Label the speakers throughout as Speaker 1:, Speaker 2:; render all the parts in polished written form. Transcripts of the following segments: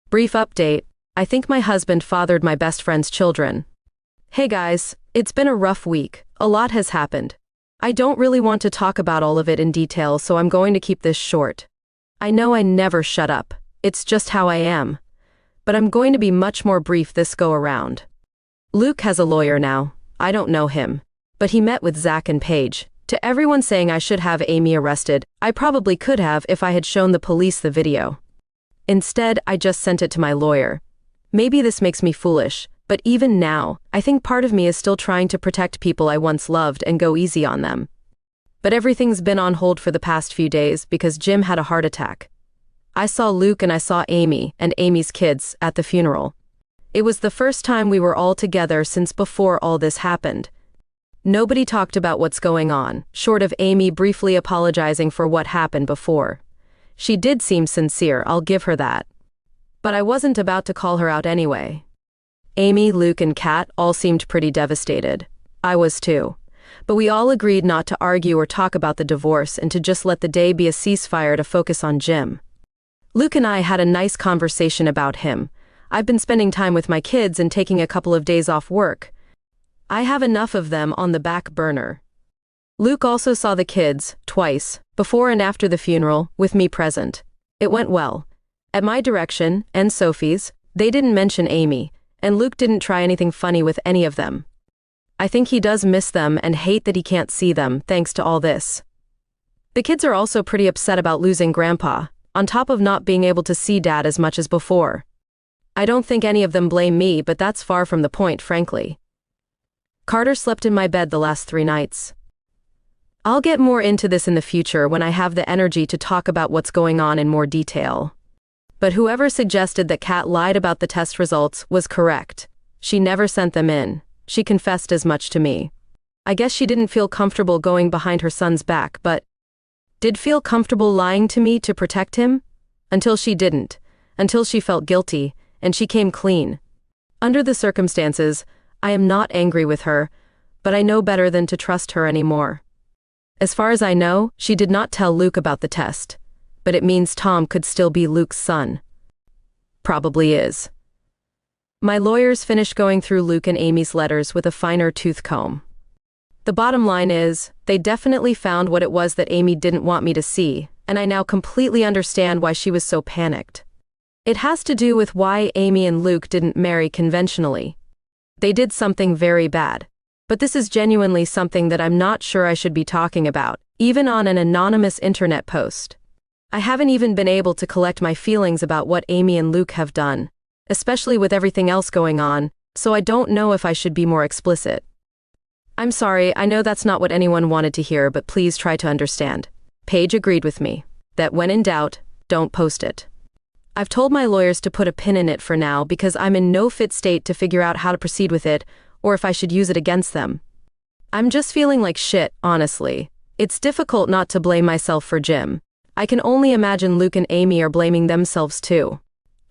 Speaker 1: Brief update. I think my husband fathered my best friend's children. Hey guys, it's been a rough week. A lot has happened. I don't really want to talk about all of it in detail, so I'm going to keep this short. I know I never shut up. It's just how I am. But I'm going to be much more brief this go around. Luke has a lawyer now. I don't know him. But he met with Zach and Paige. To everyone saying I should have Amy arrested, I probably could have if I had shown the police the video. Instead, I just sent it to my lawyer. Maybe this makes me foolish, but even now, I think part of me is still trying to protect people I once loved and go easy on them. But everything's been on hold for the past few days because Jim had a heart attack. I saw Luke and I saw Amy and Amy's kids at the funeral. It was the first time we were all together since before all this happened. Nobody talked about what's going on, short of Amy briefly apologizing for what happened before. She did seem sincere, I'll give her that. But I wasn't about to call her out anyway. Amy, Luke, and Kat all seemed pretty devastated. I was too. But we all agreed not to argue or talk about the divorce and to just let the day be a ceasefire to focus on Jim. Luke and I had a nice conversation about him. I've been spending time with my kids and taking a couple of days off work. I have enough of them on the back burner. Luke also saw the kids, twice, before and after the funeral, with me present. It went well. At my direction, and Sophie's, they didn't mention Amy, and Luke didn't try anything funny with any of them. I think he does miss them and hate that he can't see them, thanks to all this. The kids are also pretty upset about losing Grandpa, on top of not being able to see Dad as much as before. I don't think any of them blame me, but that's far from the point, frankly. Carter slept in my bed the last 3 nights. I'll get more into this in the future when I have the energy to talk about what's going on in more detail. But whoever suggested that Kat lied about the test results was correct. She never sent them in. She confessed as much to me. I guess she didn't feel comfortable going behind her son's back, but did feel comfortable lying to me to protect him? Until she didn't. Until she felt guilty, and she came clean. Under the circumstances, I am not angry with her, but I know better than to trust her anymore. As far as I know, she did not tell Luke about the test, but it means Tom could still be Luke's son. Probably is. My lawyers finished going through Luke and Amy's letters with a finer tooth comb. The bottom line is, they definitely found what it was that Amy didn't want me to see, and I now completely understand why she was so panicked. It has to do with why Amy and Luke didn't marry conventionally. They did something very bad. But this is genuinely something that I'm not sure I should be talking about, even on an anonymous internet post. I haven't even been able to collect my feelings about what Amy and Luke have done, especially with everything else going on, so I don't know if I should be more explicit. I'm sorry, I know that's not what anyone wanted to hear, but please try to understand. Paige agreed with me, that when in doubt, don't post it. I've told my lawyers to put a pin in it for now because I'm in no fit state to figure out how to proceed with it, or if I should use it against them. I'm just feeling like shit, honestly. It's difficult not to blame myself for Jim. I can only imagine Luke and Amy are blaming themselves too.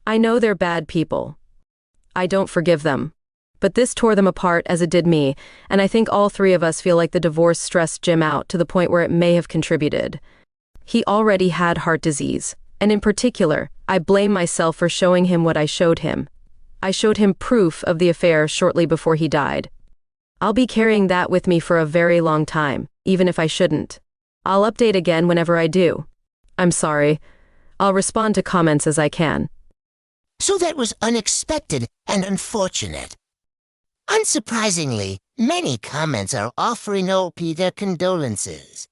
Speaker 1: I know they're bad people. I don't forgive them. But this tore them apart as it did me, and I think all 3 of us feel like the divorce stressed Jim out to the point where it may have contributed. He already had heart disease, and in particular, I blame myself for showing him what I showed him. I showed him proof of the affair shortly before he died. I'll be carrying that with me for a very long time, even if I shouldn't. I'll update again whenever I do. I'm sorry. I'll respond to comments as I can.
Speaker 2: So that was unexpected and unfortunate. Unsurprisingly, many comments are offering OP their condolences.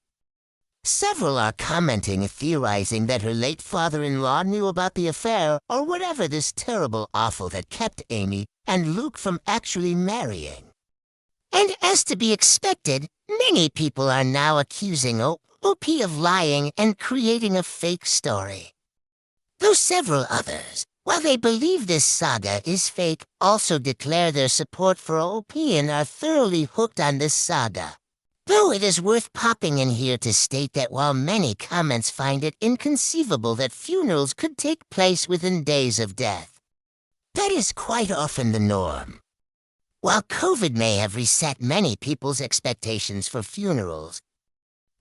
Speaker 2: Several are commenting and theorizing that her late father-in-law knew about the affair or whatever this terrible awful that kept Amy and Luke from actually marrying. And as to be expected, many people are now accusing OP of lying and creating a fake story. Though several others, while they believe this saga is fake, also declare their support for OP and are thoroughly hooked on this saga. Though it is worth popping in here to state that while many comments find it inconceivable that funerals could take place within days of death, that is quite often the norm. While COVID may have reset many people's expectations for funerals,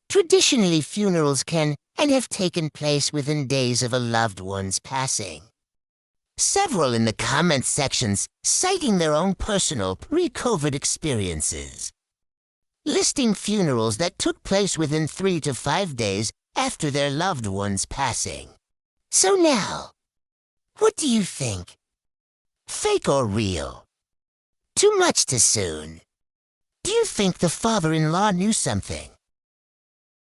Speaker 2: traditionally funerals can and have taken place within days of a loved one's passing. Several in the comment sections citing their own personal pre-COVID experiences, listing funerals that took place within 3 to 5 days after their loved one's passing. So now, what do you think? Fake or real? Too much too soon? Do you think the father-in-law knew something?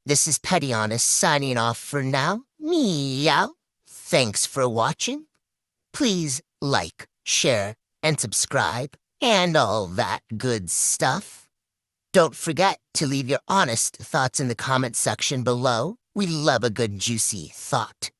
Speaker 2: This is Petty Honest signing off for now. Meow. Thanks for watching. Please like, share, and subscribe, and all that good stuff. Don't forget to leave your honest thoughts in the comment section below. We love a good juicy thought.